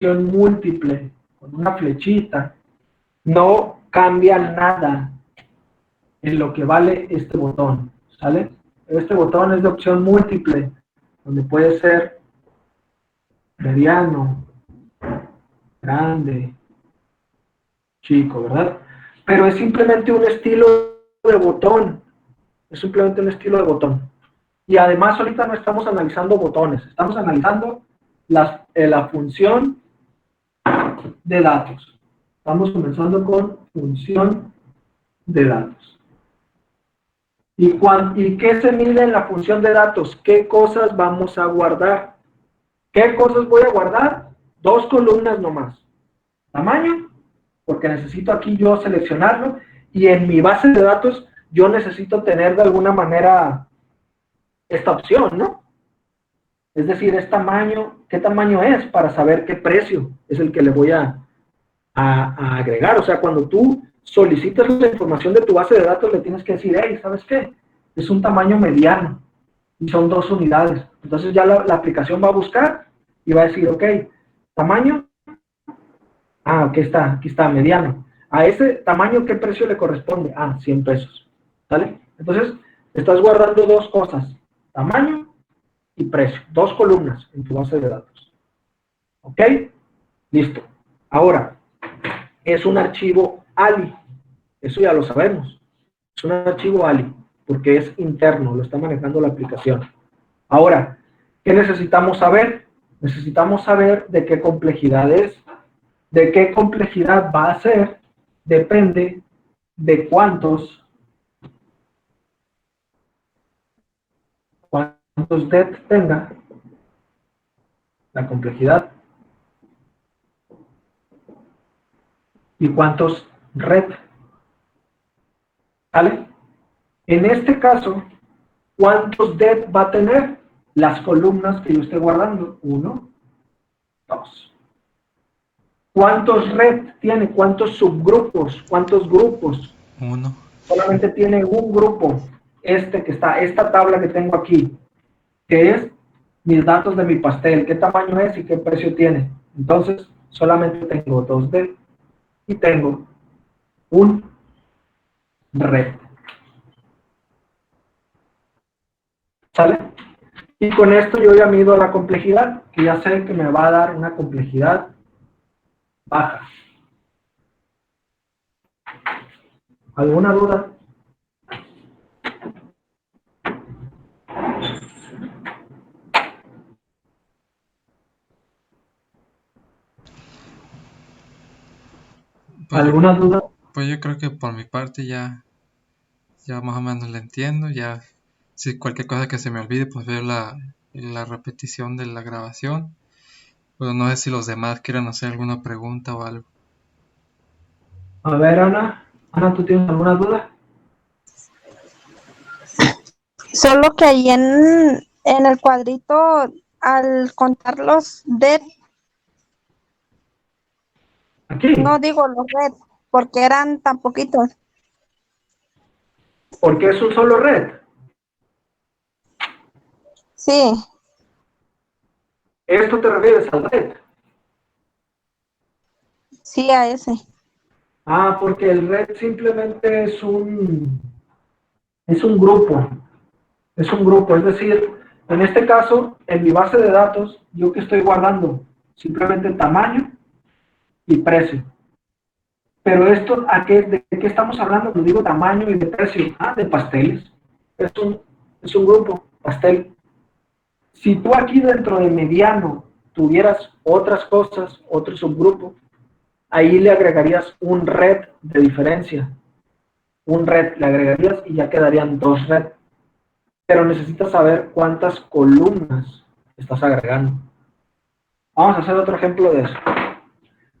opción múltiple con una flechita, no cambia nada en lo que vale este botón, ¿sale? Este botón es de opción múltiple, donde puede ser mediano, grande, chico, ¿verdad? Pero es simplemente un estilo de botón, es simplemente un estilo de botón. Y además ahorita no estamos analizando botones, estamos analizando la función de datos. Estamos comenzando con función de datos. ¿Y qué se mide en la función de datos? ¿Qué cosas vamos a guardar? ¿Qué cosas voy a guardar? 2 columnas nomás. Tamaño, porque necesito aquí yo seleccionarlo, y en mi base de datos yo necesito tener de alguna manera esta opción, ¿no? Es decir, es tamaño, ¿qué tamaño es? Para saber qué precio es el que le voy a agregar. O sea, cuando tú solicitas la información de tu base de datos, le tienes que decir, hey, ¿sabes qué? Es un tamaño mediano y son 2 unidades. Entonces ya la aplicación va a buscar y va a decir, ok, tamaño, aquí está, mediano. A ese tamaño, ¿qué precio le corresponde? 100 pesos. ¿Sale? Entonces, estás guardando 2 cosas, tamaño y precio, 2 columnas en tu base de datos. ¿Ok? Listo. Ahora, es un archivo ALI. Eso ya lo sabemos. Es un archivo ALI, porque es interno, lo está manejando la aplicación. Ahora, ¿qué necesitamos saber? Necesitamos saber de qué complejidad es. De qué complejidad va a ser, depende de cuántos det tenga la complejidad y cuántos red. ¿Vale? En este caso, ¿cuántos det va a tener? Las columnas que yo esté guardando. 1, 2. ¿Cuántos red tiene? ¿Cuántos subgrupos? ¿Cuántos grupos? 1. Solamente tiene un grupo, esta tabla que tengo aquí, que es mis datos de mi pastel, qué tamaño es y qué precio tiene. Entonces, solamente tengo 2D y tengo un red. ¿Sale? Y con esto yo ya mido la complejidad, que ya sé que me va a dar una complejidad baja. ¿Alguna duda? Pues yo, ¿Alguna duda? pues yo creo que por mi parte ya más o menos la entiendo. Ya, si cualquier cosa que se me olvide, pues veo la repetición de la grabación. Pero no sé si los demás quieran hacer alguna pregunta o algo. A ver, Ana. Ana, ¿tú tienes alguna duda? Solo que ahí en el cuadrito, al contar los det, Aquí. no digo los red, porque eran tan poquitos. Porque es un solo red. Sí, Esto te refieres al red. sí, a ese. Porque el red simplemente es un grupo. Es un grupo. Es decir, en este caso, en mi base de datos, yo que estoy guardando simplemente tamaño y precio. Pero esto, ¿de qué estamos hablando? Lo digo tamaño y de precio. De pasteles. Es un grupo, pastel. Si tú aquí dentro de mediano tuvieras otras cosas, otro subgrupo, ahí le agregarías un red de diferencia. Un red le agregarías y ya quedarían 2 red. Pero necesitas saber cuántas columnas estás agregando. Vamos a hacer otro ejemplo de eso.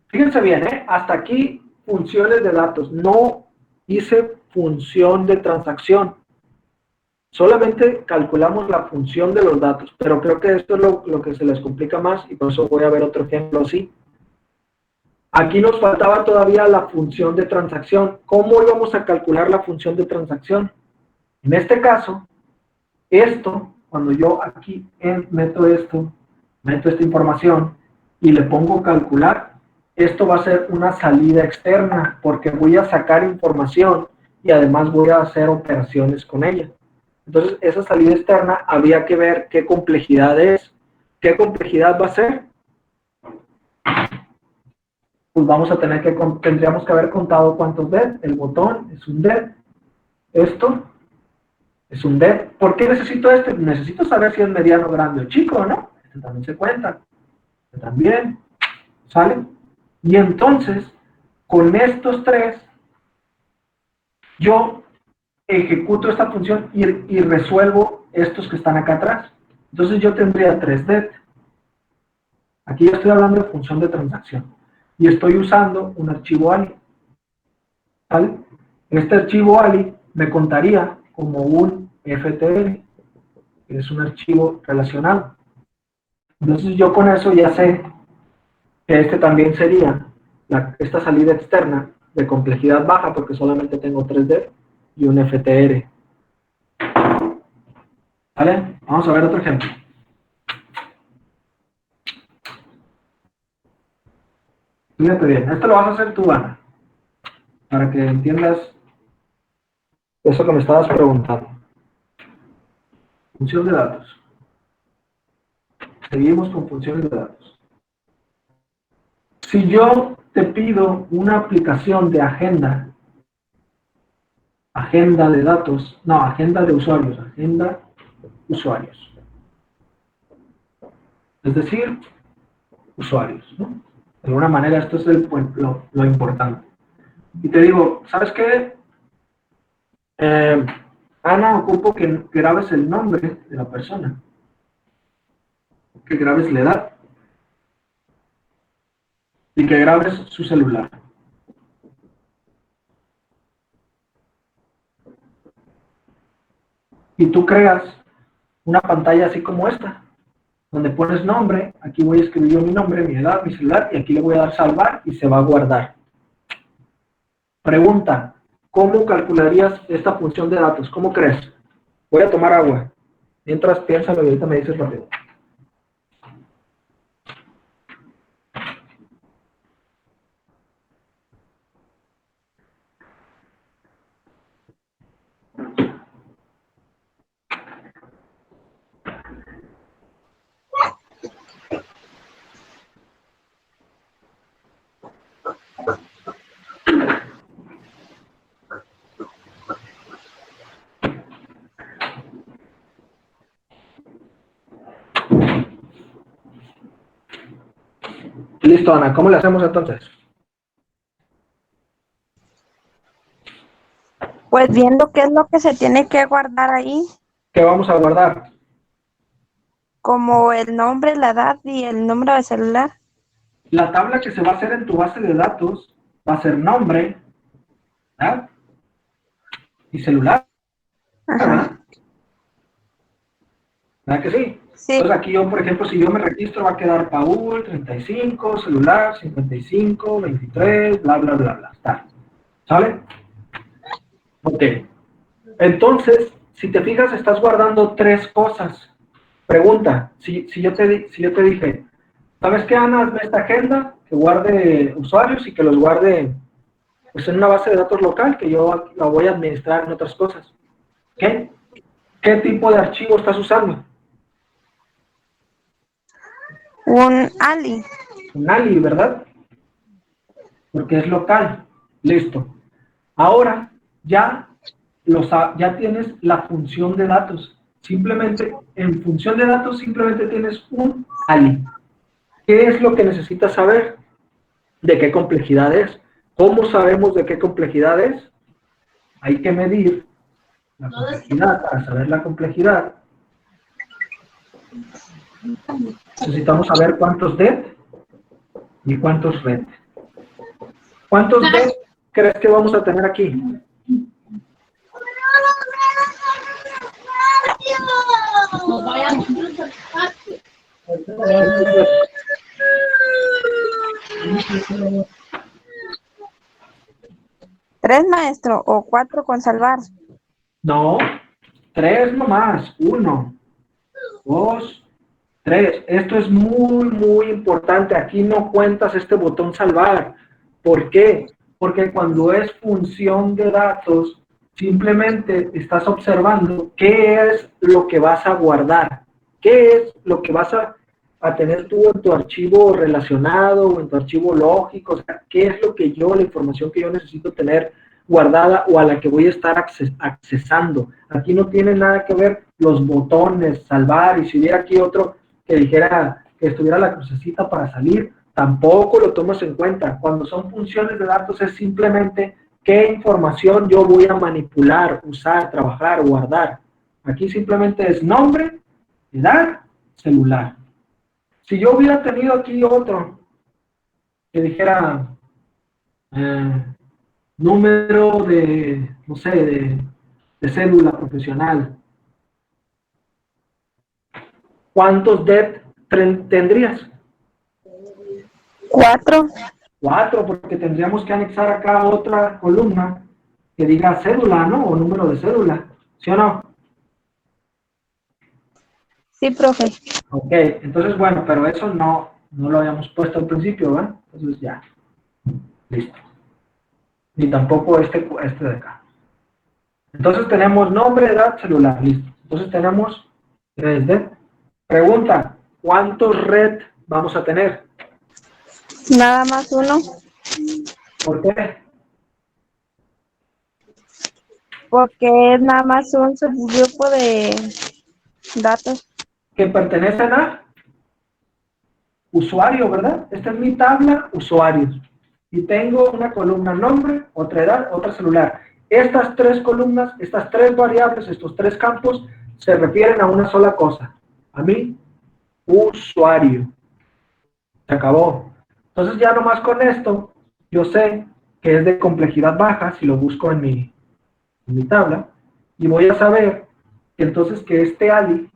Fíjense bien, hasta aquí funciones de datos. No hice función de transacción. Solamente calculamos la función de los datos, pero creo que esto es lo que se les complica más y por eso voy a ver otro ejemplo así. Aquí nos faltaba todavía la función de transacción. ¿Cómo íbamos a calcular la función de transacción? En este caso, cuando yo aquí meto esta información, y le pongo calcular, esto va a ser una salida externa porque voy a sacar información y además voy a hacer operaciones con ella. Entonces, esa salida externa habría que ver qué complejidad es. ¿Qué complejidad va a ser? Pues vamos a tener que, tendríamos que haber contado cuántos DET. El botón es un DET. Esto es un DET. ¿Por qué necesito este? Necesito saber si es mediano, grande o chico, ¿no? Este también se cuenta. Este también. ¿Sale? Y entonces, con estos tres, yo ejecuto esta función y resuelvo estos que están acá atrás. Entonces yo tendría 3det. Aquí ya estoy hablando de función de transacción. Y estoy usando un archivo ALI. ¿Vale? Este archivo ALI me contaría como un FTL, que es un archivo relacional. Entonces yo con eso ya sé que este también sería esta salida externa de complejidad baja, porque solamente tengo 3D y un FTR. ¿Vale? Vamos a ver otro ejemplo. Fíjate bien, esto lo vas a hacer tú, Ana, para que entiendas eso que me estabas preguntando. Función de datos. Seguimos con funciones de datos. Si yo te pido una aplicación de agenda de datos, no, agenda de usuarios, es decir, usuarios, ¿no? De alguna manera esto es lo importante. Y te digo, ¿sabes qué? Ana, ocupo que grabes el nombre de la persona, que grabes la edad y que grabes su celular. Y tú creas una pantalla así como esta, donde pones nombre, aquí voy a escribir yo mi nombre, mi edad, mi celular, y aquí le voy a dar salvar y se va a guardar. Pregunta, ¿cómo calcularías esta función de datos? ¿Cómo crees? Voy a tomar agua. Mientras piénsalo y ahorita me dices rápido. Listo, Ana, ¿cómo le hacemos entonces? Pues viendo qué es lo que se tiene que guardar ahí, ¿Qué vamos a guardar? como el nombre, la edad y el número de celular. La tabla que se va a hacer en tu base de datos va a ser nombre, ¿verdad? Y celular, ¿verdad? Ajá. ¿Verdad que sí? Sí. Entonces aquí yo, por ejemplo, si yo me registro va a quedar Paul, 35, celular, 55, 23, bla, bla, bla, bla. Está. ¿Sale? Ok. Entonces, si te fijas, estás guardando tres cosas. Pregunta, si yo te dije, ¿sabes qué, Ana? Hazme esta agenda, que guarde usuarios y que los guarde pues, en una base de datos local, que yo la voy a administrar en otras cosas. ¿Qué? ¿Qué tipo de archivo estás usando? Un Ali. Un ALI, ¿verdad? Porque es local. Listo. Ahora ya tienes la función de datos. Simplemente, en función de datos, simplemente tienes un ALI. ¿Qué es lo que necesitas saber? ¿De qué complejidad es? ¿Cómo sabemos de qué complejidad es? Hay que medir la complejidad. Para saber la complejidad, necesitamos saber cuántos det y cuántos ret. ¿Cuántos det crees que vamos a tener aquí? ¿Tres, maestro? ¿O cuatro con salvar? No, tres nomás. 1, 2, 3. Esto es muy, muy importante. Aquí no cuentas este botón salvar. ¿Por qué? Porque cuando es función de datos, simplemente estás observando qué es lo que vas a guardar. ¿Qué es lo que vas a tener tú en tu archivo relacionado o en tu archivo lógico? O sea, ¿qué es lo que yo, la información que yo necesito tener guardada o a la que voy a estar accesando? Aquí no tiene nada que ver los botones, salvar, y si hubiera aquí otro que dijera que estuviera la crucecita para salir, tampoco lo tomas en cuenta. Cuando son funciones de datos es simplemente qué información yo voy a manipular, usar, trabajar, guardar. Aquí simplemente es nombre, edad, celular. Si yo hubiera tenido aquí otro que dijera número de, no sé, de cédula profesional, ¿cuántos DET tendrías? 4. 4, porque tendríamos que anexar acá otra columna que diga cédula, ¿no? O número de cédula, ¿sí o no? Sí, profe. Ok, entonces bueno, pero eso no lo habíamos puesto al principio, ¿verdad? Entonces ya, listo. Ni tampoco este de acá. Entonces tenemos nombre, edad, celular, listo. Entonces tenemos 3D. Pregunta, ¿cuántos red vamos a tener? Nada más uno, ¿Por qué? porque es nada más un subgrupo de datos. Que pertenecen a usuario, ¿verdad? Esta es mi tabla usuarios. Y tengo una columna nombre, otra edad, otra celular. Estas 3 columnas, estas 3 variables, estos 3 campos, se refieren a una sola cosa. A mi usuario. Se acabó. Entonces ya nomás con esto, yo sé que es de complejidad baja, si lo busco en mi tabla, y voy a saber que entonces que este ALI,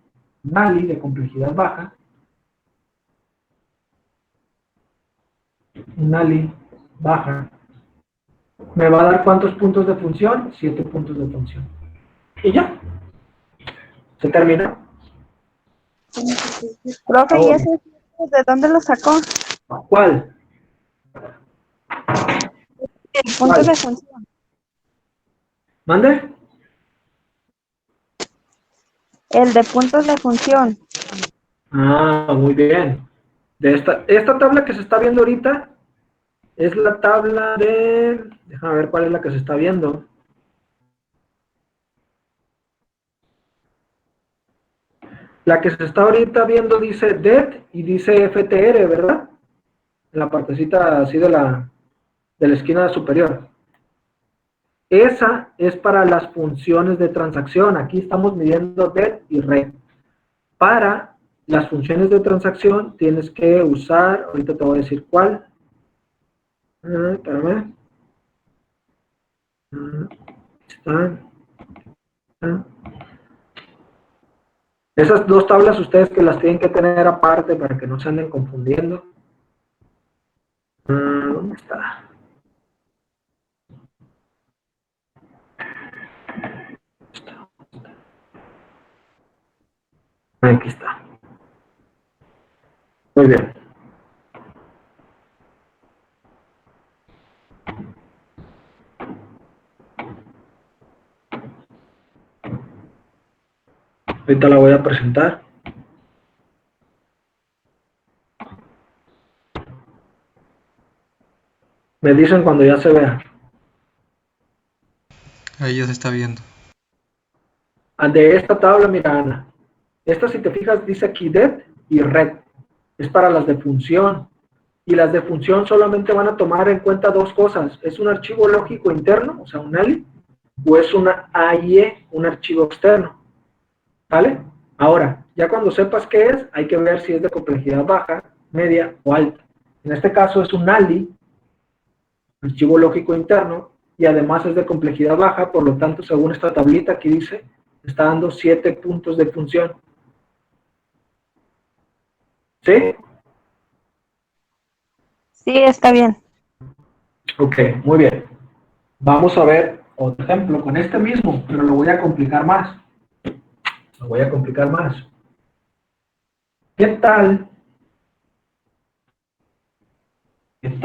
un ALI de complejidad baja, un ALI baja, me va a dar ¿cuántos puntos de función? 7 puntos de función. Y ya, se terminó. Profe, ¿y Ahora, ese de dónde lo sacó? ¿cuál? El punto ¿Cuál? de función. ¿Mande? El de puntos de función. Ah, muy bien. De esta tabla que se está viendo ahorita es la tabla de... Déjame ver cuál es la que se está viendo. La que se está ahorita viendo dice DET y dice FTR, ¿verdad? En la partecita así de la esquina superior. Esa es para las funciones de transacción. Aquí estamos midiendo DET y RED. Para las funciones de transacción tienes que usar, ahorita te voy a decir cuál. Espérame. Está. Esas 2 tablas ustedes que las tienen que tener aparte para que no se anden confundiendo. ¿Dónde está? Aquí está. Muy bien. Ahorita la voy a presentar. Me dicen cuando ya se vea. Ahí ya se está viendo. De esta tabla, mira, Ana. Esta, si te fijas, dice aquí DET y RED. Es para las de función. Y las de función solamente van a tomar en cuenta 2 cosas. ¿Es un archivo lógico interno, o sea, un ALI? ¿O es una AIE, un archivo externo? ¿Vale? Ahora, ya cuando sepas qué es, hay que ver si es de complejidad baja, media o alta. En este caso es un ALI, archivo lógico interno, y además es de complejidad baja, por lo tanto, según esta tablita aquí dice, está dando 7 puntos de función. ¿Sí? Sí, está bien. Ok, muy bien. Vamos a ver otro ejemplo con este mismo, pero lo voy a complicar más. Lo voy a complicar más. ¿Qué tal